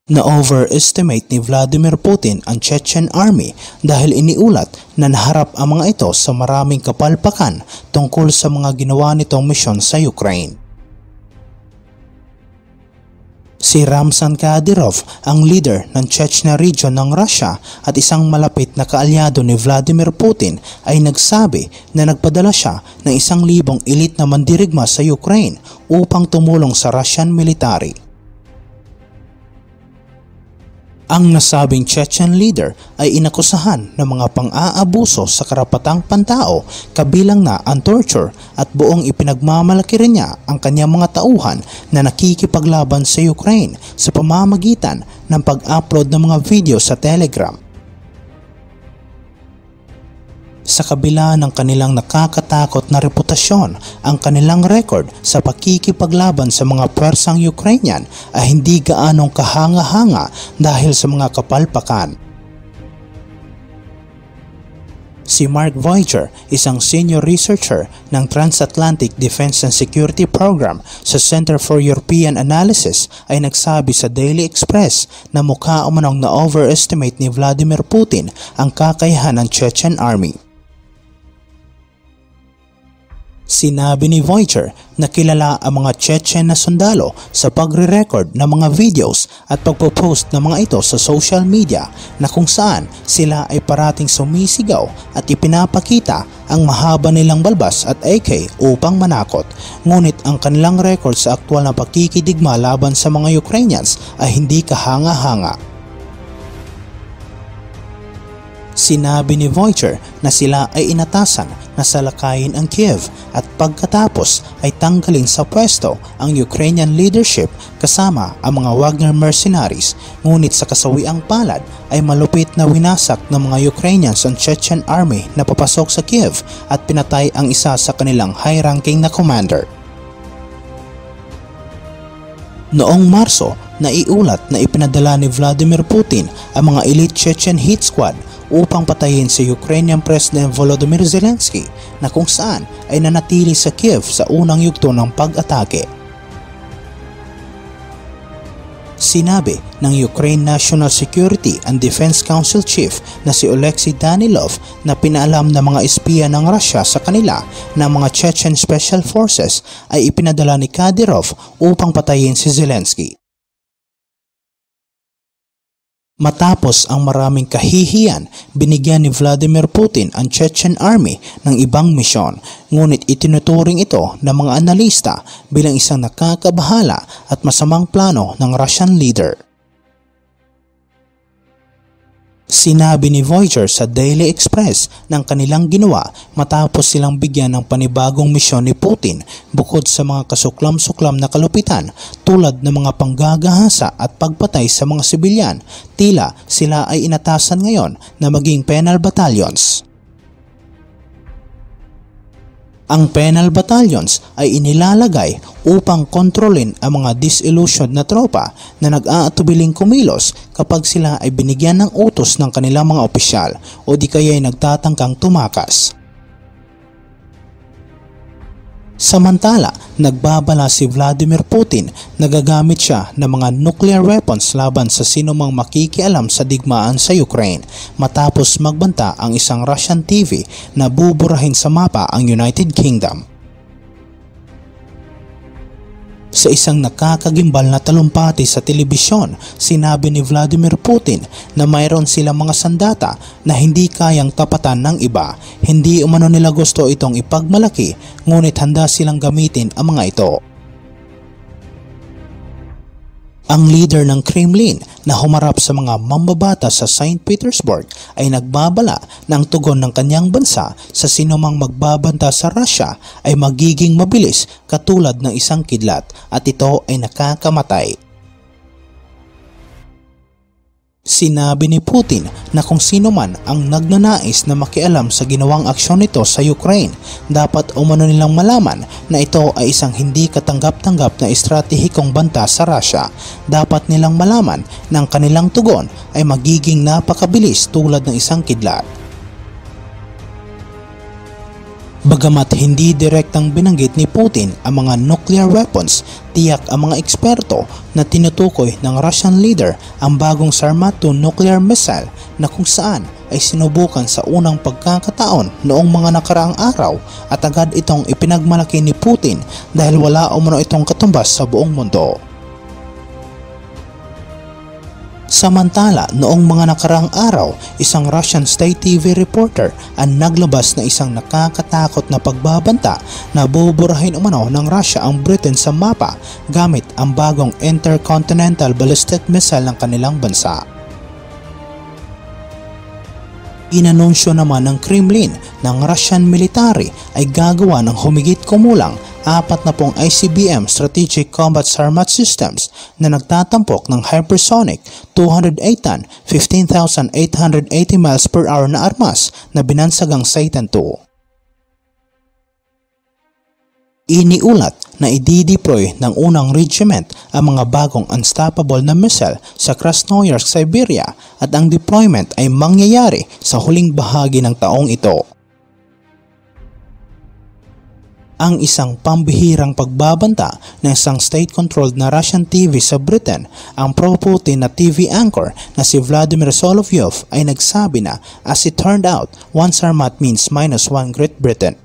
Na-overestimate ni Vladimir Putin ang Chechen Army dahil iniulat na naharap ang mga ito sa maraming kapalpakan tungkol sa mga ginawa nitong misyon sa Ukraine. Si Ramzan Kadyrov, ang leader ng Chechnya region ng Russia at isang malapit na kaalyado ni Vladimir Putin, ay nagsabi na nagpadala siya ng 1,000 elite na mandirigma sa Ukraine upang tumulong sa Russian military. Ang nasabing Chechen leader ay inakusahan ng mga pang-aabuso sa karapatang pantao, kabilang na ang torture, at buong ipinagmamalaki rin niya ang kanyang mga tauhan na nakikipaglaban sa Ukraine sa pamamagitan ng pag-upload ng mga video sa Telegram. Sa kabila ng kanilang nakakatakot na reputasyon, ang kanilang record sa pakikipaglaban sa mga pwersang Ukrainian ay hindi gaanong kahanga-hanga dahil sa mga kapalpakan. Si Mark Voiger, isang senior researcher ng Transatlantic Defense and Security Program sa Center for European Analysis, ay nagsabi sa Daily Express na mukha umanong na-overestimate ni Vladimir Putin ang kakayahan ng Chechen Army. Sinabi ni Voiger na kilala ang mga Chechen na sundalo sa pagre-record ng mga videos at pagpo-post ng mga ito sa social media, na kung saan sila ay parating sumisigaw at ipinapakita ang mahaba nilang balbas at AK upang manakot. Ngunit ang kanilang record sa aktwal na pakikidigma laban sa mga Ukrainians ay hindi kahanga-hanga. Sinabi ni Voiger na sila ay inatasan na salakayin ang Kiev at pagkatapos ay tanggalin sa pwesto ang Ukrainian leadership kasama ang mga Wagner mercenaries, ngunit sa kasawiang palad ay malupit na winasak ng mga Ukrainians ang Chechen Army na papasok sa Kiev at pinatay ang isa sa kanilang high-ranking na commander. Noong Marso, naiulat na ipinadala ni Vladimir Putin ang mga elite Chechen hit squad upang patayin si Ukrainian President Volodymyr Zelensky, na kung saan ay nanatili sa Kiev sa unang yugto ng pag-atake. Sinabi ng Ukraine National Security and Defense Council Chief na si Oleksiy Danilov na pinaalam ng mga espiya ng Russia sa kanila na mga Chechen Special Forces ay ipinadala ni Kadyrov upang patayin si Zelensky. Matapos ang maraming kahihiyan, binigyan ni Vladimir Putin ang Chechen Army ng ibang misyon, ngunit itinuturing ito ng mga analista bilang isang nakakabahala at masamang plano ng Russian leader. Sinabi ni Voiger sa Daily Express ng kanilang ginawa matapos silang bigyan ng panibagong misyon ni Putin, bukod sa mga kasuklam-suklam na kalupitan tulad ng mga panggagahasa at pagpatay sa mga sibilyan, tila sila ay inatasan ngayon na maging penal battalions. Ang penal battalions ay inilalagay upang kontrolin ang mga disillusioned na tropa na nag-aatubiling kumilos kapag sila ay binigyan ng utos ng kanilang mga opisyal o di kaya ay nagtatangkang tumakas. Samantala, nagbabala si Vladimir Putin na gagamit siya ng mga nuclear weapons laban sa sinumang makikialam sa digmaan sa Ukraine, matapos magbanta ang isang Russian TV na buburahin sa mapa ang United Kingdom. Sa isang nakakagimbal na talumpati sa telebisyon, sinabi ni Vladimir Putin na mayroon silang mga sandata na hindi kayang tapatan ng iba. Hindi umano nila gusto itong ipagmalaki, ngunit handa silang gamitin ang mga ito. Ang leader ng Kremlin na humarap sa mga mambabatas sa St. Petersburg ay nagbabala ng tugon ng kanyang bansa sa sinumang magbabanta sa Russia ay magiging mabilis katulad ng isang kidlat at ito ay nakakamatay. Sinabi ni Putin na kung sino man ang nagnanais na makialam sa ginawang aksyon nito sa Ukraine, dapat umano nilang malaman na ito ay isang hindi katanggap-tanggap na estratehikong banta sa Russia. Dapat nilang malaman na ang kanilang tugon ay magiging napakabilis tulad ng isang kidlat. Bagamat hindi direktang binanggit ni Putin ang mga nuclear weapons, tiyak ang mga eksperto na tinutukoy ng Russian leader ang bagong Sarmat 2 nuclear missile na kung saan ay sinubukan sa unang pagkakataon noong mga nakaraang araw at agad itong ipinagmalaki ni Putin dahil wala umano itong katumbas sa buong mundo. Samantala, noong mga nakaraang araw, isang Russian state TV reporter ang naglabas na isang nakakatakot na pagbabanta na buburahin umano ng Russia ang Britain sa mapa gamit ang bagong intercontinental ballistic missile ng kanilang bansa. Inanunsyo naman ng Kremlin ng Russian military ay gagawa ng humigit kumulang 40 ICBM Strategic Combat Sarmat Systems na nagtatampok ng hypersonic 208-ton 15,880 miles per hour na armas na binansagang Satan II. Iniulat na i-deploy ng unang regiment ang mga bagong unstoppable na missile sa Krasnoyarsk, Siberia at ang deployment ay mangyayari sa huling bahagi ng taong ito. Ang isang pambihirang pagbabanta ng isang state-controlled na Russian TV sa Britain, ang pro-Putin na TV anchor na si Vladimir Solovyov ay nagsabi na as it turned out, one Sarmat means -1 Great Britain.